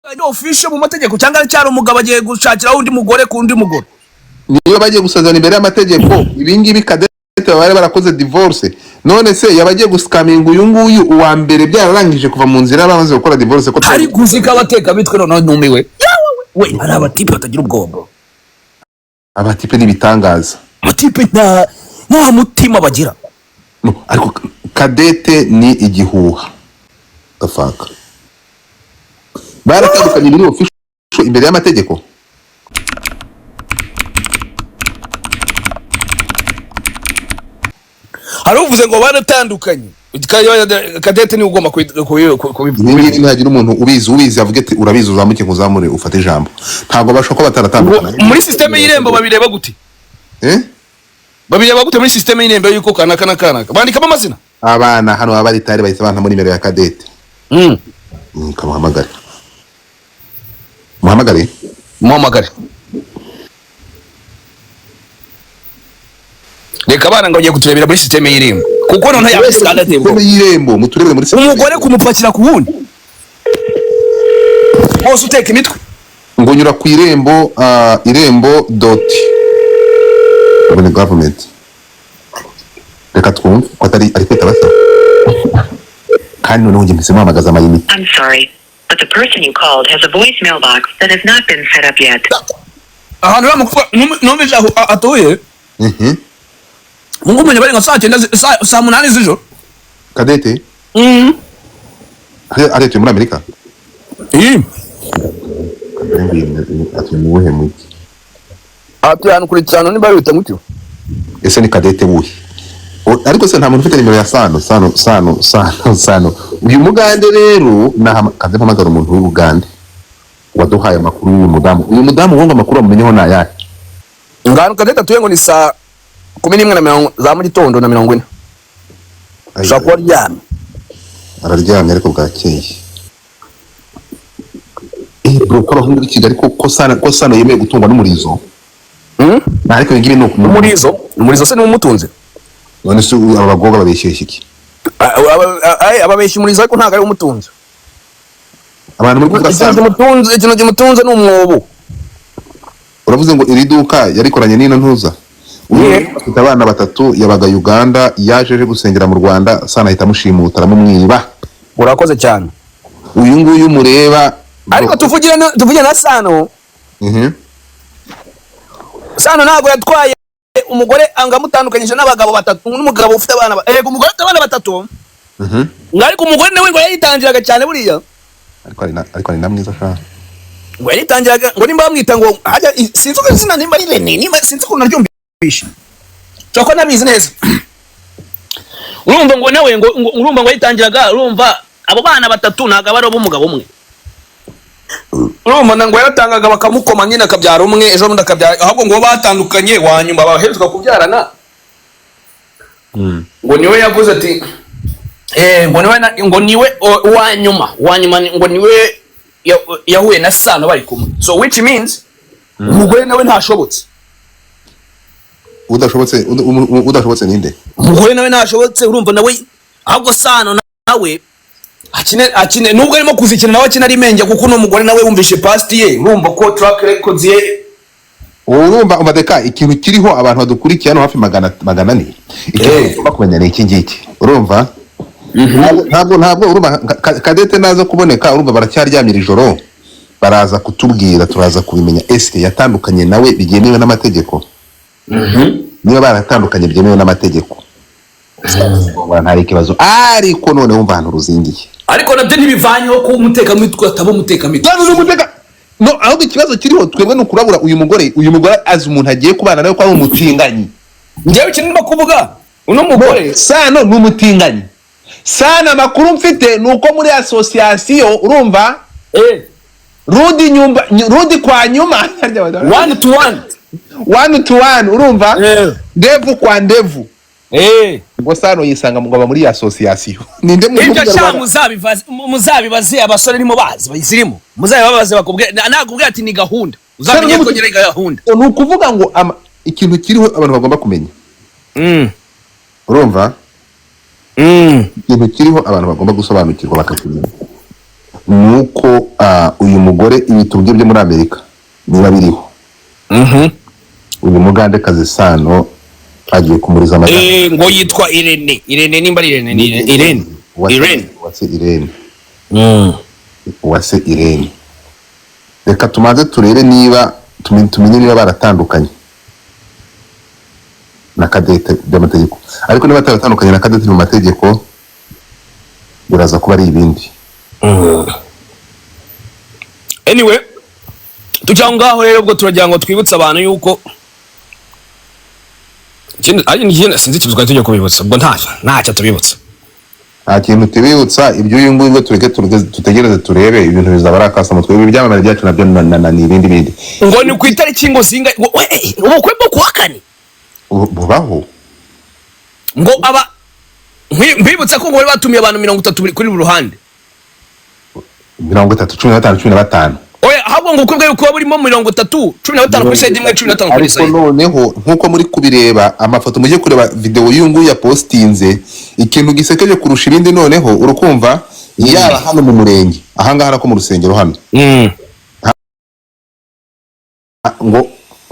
official mu mategeko cyangwa cyari umugabo agiye gushakira undi mugore ku undi mugore niyo bagiye gusazana imbere y'amategeko ibingibi Cadette bari barakoze divorce none se yabagiye guscaminga uyu nguyu uwa mbere byararangije kuva mu nzira bamaze gukora divorce ko ari kuzika abateka bitwe none numiwe we ari abatipe batagira ubwoba abatipe n'ibitangaza abatipe nta mutima bagira no ariko Cadette ni igihuha afaka baratandukanye biri official imbere y'amategeko haruvuze ngo baratandukanye Cadette ni ugomba kubivuga ntagira umuntu ubizi avuga ati urabizi uzamuke kuzamure ufate ijambo ntago bashaka ko bataratandukana muri system y'irembo babireba gute babireba gute muri system y'irembo yuko kana bandikamo amazina abana hano abari tari bahise banta muri nimero ya Cadette kamuhamagare muhamagare reka abana ngo agiye kuturebera muri system y'irembo kuko none yabisikana tembo y'irembo muturebere muri system umugore kumupakira ku wundi hose uteka imitwe ngo nyura ku irembo irembo .government reka twumve ko atari ari kwita basa kandi none ngiye mpise muhamagaza amayini I'm sorry but the person you called has a voicemail box that has not been set up yet ahantu bamukufa numvise atoye mungu mwenye bari nka saa 8 z'ijoro Cadette ari muri Amerika ati ni wowe muki ati hano kuri cyano niba bita mutyo ese ni Cadette wuhi ariko se nta muntu ufite nimero ya Sano uyu mugande rero kaze mpamagara umuntu w'Uganda waduhaye amakuru y'uyu mudamu wonga amakuru amumenyeho nayahe ngano Cadette atuye ngo ni saa 11 za mu gitondo na 40 shakwa ryamye araryamye ariko bwakeye bro ko bahungu Kigali ko Sano yemeye gutungwa n'umurizo ariko ngibi no umurizo se n'umutunze none se abagogwa babeshyeshye iki ababeshyi umurizo ariko ntago ari umutunze abantu muri kuvuga Sano mutunze n'umwobo uravuze ngo iri duka yarikoranye n'ino ntuza afite abana batatu yabaga Uganda yajeje gusengera mu Rwanda Sano ahita mushimuta aramumwiba urakoze cyane uyu nguyu mureba ariko tuvugira na Sano Sano ntago yatwaye umugore angamutandukanyije n'abagabo batatu n'umugabo ufite abana umugore ufite abana batatu ariko umugore nawe ngo yayitangiraga cyane buriya ariko ari namwiza sha ngo yayitangiraga ngo nimba bamwita ngo hajya sinzi ko izina nimba ari Rene nimba sinzi ko naryumvisha cyoko nabizi neza urumva ngo nawe ngo urumva ngo yayitangiraga urumva abo bana batatu ntago bari umugabo umwe urumva ngo yaratangaga bakamukoma nyine akabyara umwe ejo bundi akabyara ahubwo ngo batandukanye wanyuma baheruka kubyarana ngo niwe yavuze ati ngo niwe wanyuma ngo niwe yahuye na Sano bari kumwe so which means umugore nawe ntashobotse udashobotse ninde umugore nawe ntashobotse urumva nawe ahubwo Sano nawe akine nubwo arimo kuzikina nawe akina ari menge kuko no mugore nawe wumvishe past ye urumva ko track records ye urumva umadeka ikintu kiriho abantu badukurikiye hano hafi 400 ikintu bakumenya ni iki ngiki urumva ntabwo urumva Cadette nazo kuboneka urumva baracyaryamira ijoro baraza kutubwira turaza kubimenya ese yatandukanye nawe bigemewe n'amategeko niba baratandukanye byemewe n'amategeko ntari kibazo ariko none wumva ahantu ruzingiye ariko nabyo ntibivanyeho ko umuteka mitwe ataba umuteka mitwe no aho ikibazo kiriho twebwe no kurabura uyu mugore azi umuntu agiye kubana nawe ko ari umutinganyi ngewe kintu kuvuga uno mugore Sano n'umutinganyi Sano amakuru mfite nuko muri association urumva Rudi kwa nyuma 1 to 1 urumva ndevu kwa ndevu ngo Sano yisanga mugaba muri association ninde muzabibaze abasore nimo bazi bayisirimo muzabibabaze bakubwe nakubwe ati ni gahunda uzamenye ko nyere gahunda ni ukuvuga ngo ikintu kiriho abantu bagomba kumenya urumva ikintu kiriho abantu bagomba gusobanukirwa bakakimenya nuko uyu mugore ibitubwe byo muri Amerika niba biriho uyu mugandekazi Sano agiye kumuriza amajyambere ngo yitwa Irene nimba Irene Uwase Irene. Reka tumaze turebe niba tumenye niba baratandukanye na Cadette by'amategeko, ariko niba baratandukanye na Cadette mu mategeko biraza kuba ari ibindi. Anyway, tujya ngaho rero ubwo turagira ngo twibutse abantu yuko sinzi ikibuzwa tujya kubibutsa ubwo ntacyo tubibutsa. Nta kintu tubibutsa ibyo uyu nguyu ngo tutegereze turebe ibintu bizaba ari akasa mutwe ibyamamare byacu nabyo n'ibindi bindi. Ngo ni ku itariki ngo singa ubukwe bwo kuwa kane bubaho ngo aba mbibutsa ko ngo bari batumiye abantu 30 kuri buri ruhande 30 15 oya ahubwo ngo kubwe yuko burimo 30 15 kuri side imwe 15 kuri side. Ariko noneho nkuko muri kubireba amafoto mujye kureba video y'ungu ya postinze ikintu gisekeje kurusha ibindi noneho urukumva yaba hano mu murenge ahangaha ko mu rusengero hano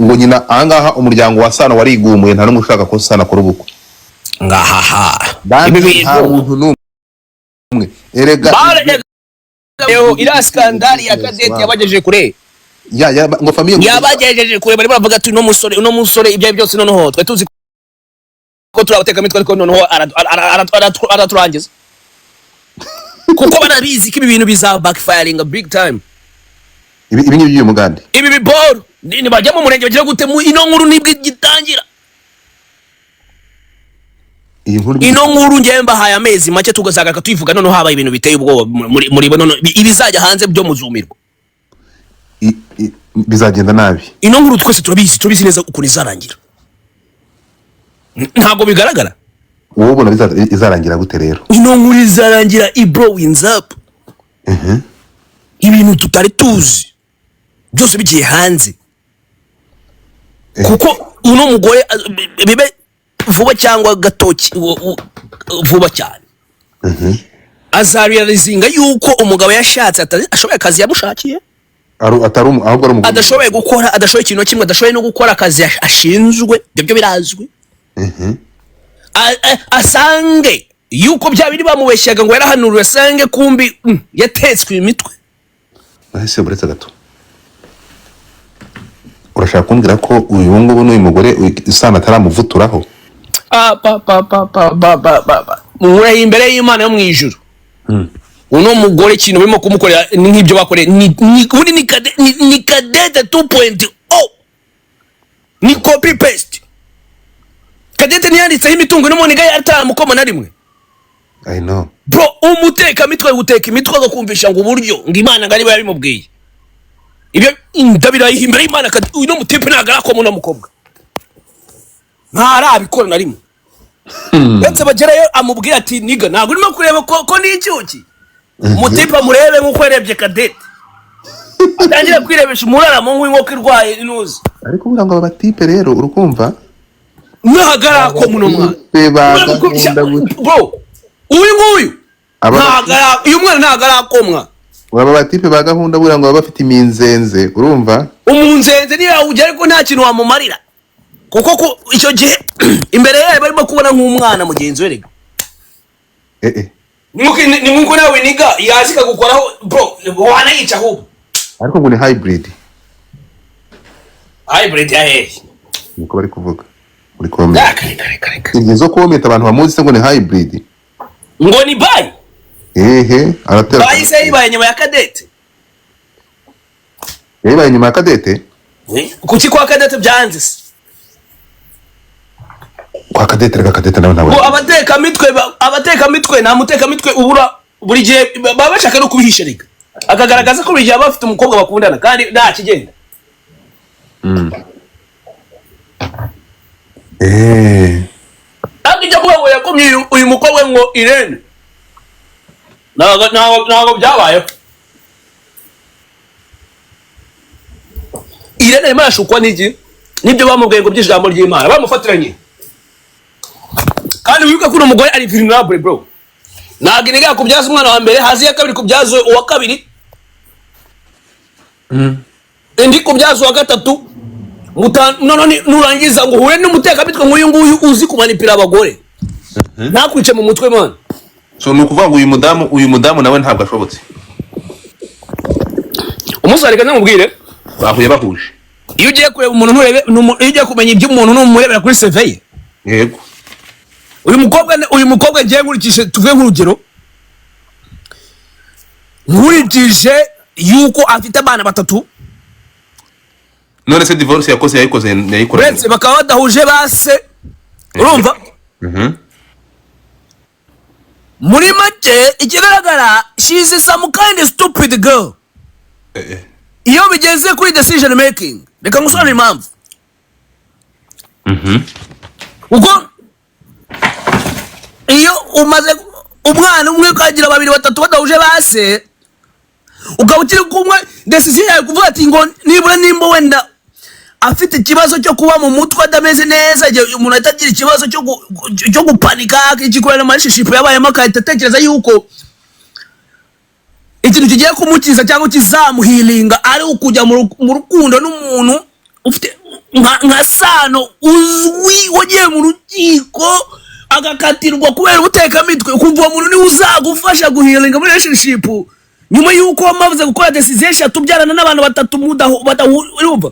ngo nyina ahangaha umuryango wa Sano warigumuye nta numwe ushaka ko Sano akora ubukwe ngahaha ibi bintu numwe erega ira skandali ya Cadette yabagejeje kure ngo famille yabagejeje kure bari bavuga ati uno musore ibyo byose noneho twe tuzi ko turabateka mitwe ariko noneho araturangiza kuko banabizi ko ibi bintu biza backfiring a big time. Ibi by'uyu mugande ibi biboro ni bajya mu murenge bagira gute mu ino nkuru nibwo gitangira ino nkuru ngemba haya amezi make tugazagaruka tuyivuga noneho habaye ibintu biteye ubwoba muri bono ibizajya hanze byo muzumirwa bizagenda nabi. Ino nkuru twese turabizi neza uko izarangira ntago bigaragara wowe ubona izarangira gute rero? Ino nkuru izarangira ibro wins up ibintu tutari tuzi byose bigiye hanze kuko uno mugore bibe vuba cyangwa gatoki vuba cyane azarializinga yuko umugabo yashatse ashoboye akazi yamushakiye adashoboye gukora adashoboye ikintu kimwe adashoboye no gukora akazi ashinzwe byo birazwi asange yuko bya biri bamubeshyaga ngo yarahanuriwe asange kumbi yatetswe imitwe. Bahise buretse gato urashaka kumbwira ko uyu ngubu n'uyu mugore Sano ataramuvuturaho mure imbere y'Imana yo mwijuru uno mugore kintu birimo kumukorera nk'ibyo bakoreye ni Cadette 2.0 ni copy paste. Cadette ntiyanditseho imitungo n'umuniga yatamukoma na rimwe. I know bro umuteka mitwe guteka imitwe agakumvisha ngo uburyo ngo Imana ngari bayabimubwiye ibyo ndabira imbere y'Imana uno mutipe nagarako mu namukobwa ntarabikora na rimwe ndetse bagerayo amubwira ati niga ntago urimo kureba ko ni icyuki umutipe murebe nkuko yarebye Cadette atangira kwirebesha umurara mu nk'inkoko irwaye inuzi ariko buranga aba batipe rero urukumva nagarako muno mwana bro uyu nagara uyu mwana nagarakomwa baba batipe ba gahunda buranga baba bafite iminzenze urumva umunzenze niba ujya ariko nta kintu wamumarira kuko icyo gihe imbere yawe barimo kubona nk'umwana mugenzi we rega ni nkuko nawe niga yazika gukoraho bro wanayica ahubwo ariko ngo ni hybrid yahe niko bari kuvuga uri komera izo kometa abantu bamuzi se ngo ni hybrid ngo ni bayi aratera bayi se ibaye nyuma ya Cadette ibaye nyuma ya Cadette kuki kwa Cadette byanze se kwa Cadette reka Cadette nawe ngo abateka mitwe na muteka mitwe ubura buri gihe baba bashaka no kubihisha rega akagaragaza ko buri gihe bafite umukobwa bakundana kandi nta kigenda akijya kuba yakomye uyu mukobwa ngo Irene ntago byabayeho Irene arimo arashukwa n'iki nibyo bamubwiye ngo by'ijambo ry'Imana bamufatiranye kandi wibuka ko uno mugore ari vulnerable bro ntago iniga kubyaza umwana wa mbere hazi ya kabiri kubyaza uwa kabiri indi kubyazo wa gatatu none nurangiza ngo uhure n'umutekamitwe nk'uyu nguyu uzi kumanipira abagore ntakwice mu mutwe man. So nukuvuga ngo uyu mudamu nawe ntabwo ashobotse. Umusore kandi namubwire Bahuye bahuje. iyo ugiye kureba umuntu nturebe iyo ugiye kumenya iby'umuntu n'umurebera kuri CV ye. Yego. Uyu mukobwa ngiye nkurikije tuvuge nk'urugero nkurikije yuko afite abana batatu. None se divorce yayikoze Uretse bakaba badahuje base urumva. Muri make ikigaragara she is some kind of stupid girl. Iyo bigeze kuri decision making reka ngusobanurire impamvu. Uko iyo umaze umwana umwe ukagira babiri batatu badahuje base ukaba ukiri kumwe decision yawe kuvuga ati ngo nibura nimba wenda afite ikibazo cyo kuba mu mutwe adameze neza umuntu atagira ikibazo cyo gupanika ikikorera amashishipo yabayemo akahita atekereza yuko ikintu kigiye kumukiza cyangwa kizamuhilinga ari ukujya mu rukundo n'umuntu ufite nka Sano uzwi wagiye mu rukiko agakatirwa kubera ubutekamitwe ukumva uwo muntu niwe uzagufasha guhilinga muri relationship nyuma yuko wamaze gukora decision eshatu byarana n'abantu batatu urumva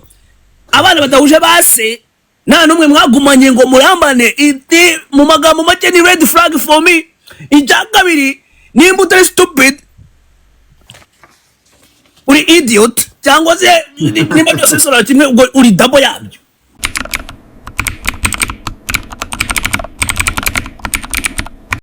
abana badahuje base nta numwe mwagumanye ngo murambane. Iti mu magambo make ni red flag for me. Icya kabiri nimba utari stupid uri idiot cyangwa se nimba byose sura kimwe uri double yabyo.